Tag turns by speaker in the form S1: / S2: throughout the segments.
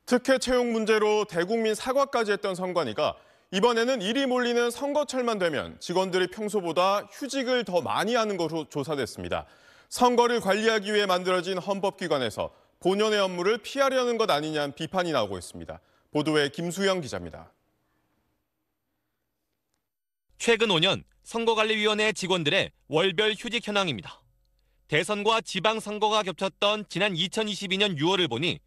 S1: 특혜 채용 문제로 대국민 사과까지 했던 선관위가 이번에는 일이 몰리는 선거철만 되면 직원들이 평소보다 휴직을 더 많이 하는 것으로 조사됐습니다. 선거를 관리하기 위해 만들어진 헌법기관에서 본연의 업무를 피하려는 것 아니냐는 비판이 나오고 있습니다. 보도에 김수영 기자입니다.
S2: 최근 5년 선거관리위원회 직원들의 월별 휴직 현황입니다. 대선과 지방선거가 겹쳤던 지난 2022년 6월을 보니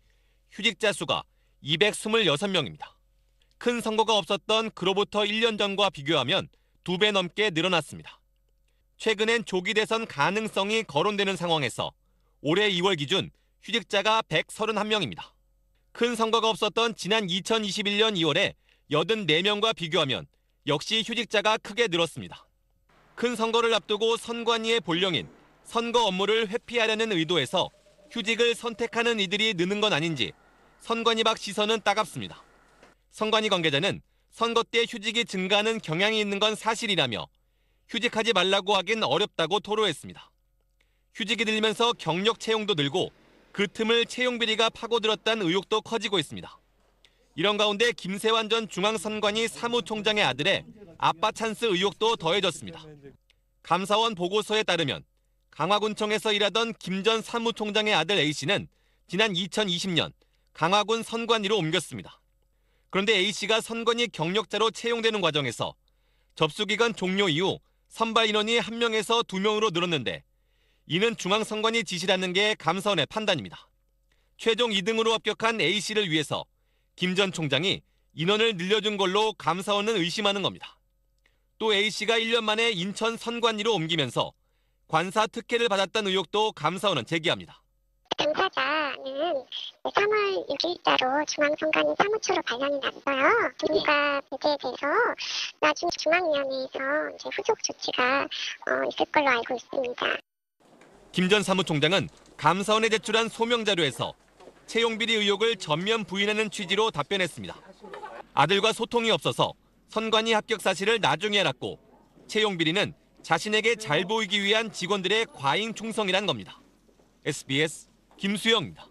S2: 휴직자 수가 226명입니다. 큰 선거가 없었던 그로부터 1년 전과 비교하면 2배 넘게 늘어났습니다. 최근엔 조기 대선 가능성이 거론되는 상황에서 올해 2월 기준 휴직자가 131명입니다. 큰 선거가 없었던 지난 2021년 2월에 84명과 비교하면 역시 휴직자가 크게 늘었습니다. 큰 선거를 앞두고 선관위의 본령인 선거 업무를 회피하려는 의도에서 휴직을 선택하는 이들이 느는 건 아닌지 선관위 밖 시선은 따갑습니다. 선관위 관계자는 선거 때 휴직이 증가하는 경향이 있는 건 사실이라며 휴직하지 말라고 하긴 어렵다고 토로했습니다. 휴직이 늘면서 경력 채용도 늘고 그 틈을 채용 비리가 파고들었다는 의혹도 커지고 있습니다. 이런 가운데 김세환 전 중앙선관위 사무총장의 아들의 아빠 찬스 의혹도 더해졌습니다. 감사원 보고서에 따르면 강화군청에서 일하던 김 전 사무총장의 아들 A씨는 지난 2020년 강화군 선관위로 옮겼습니다. 그런데 A씨가 선관위 경력자로 채용되는 과정에서 접수기간 종료 이후 선발 인원이 1명에서 2명으로 늘었는데 이는 중앙선관위 지시라는 게 감사원의 판단입니다. 최종 2등으로 합격한 A씨를 위해서 김 전 총장이 인원을 늘려준 걸로 감사원은 의심하는 겁니다. 또 A씨가 1년 만에 인천 선관위로 옮기면서 관사 특혜를 받았다는 의혹도 감사원은 제기합니다.
S3: 당사자는 3월 6일자로 중앙선관위 사무처로 발령이 났어요. 누가 배제돼서 나중에 중앙위원회에서 후속 조치가 있을 걸로 알고 있습니다.
S2: 김 전 사무총장은 감사원에 제출한 소명 자료에서 채용 비리 의혹을 전면 부인하는 취지로 답변했습니다. 아들과 소통이 없어서 선관위 합격 사실을 나중에 알았고 채용 비리는 자신에게 잘 보이기 위한 직원들의 과잉 충성이란 겁니다. SBS 김수영입니다.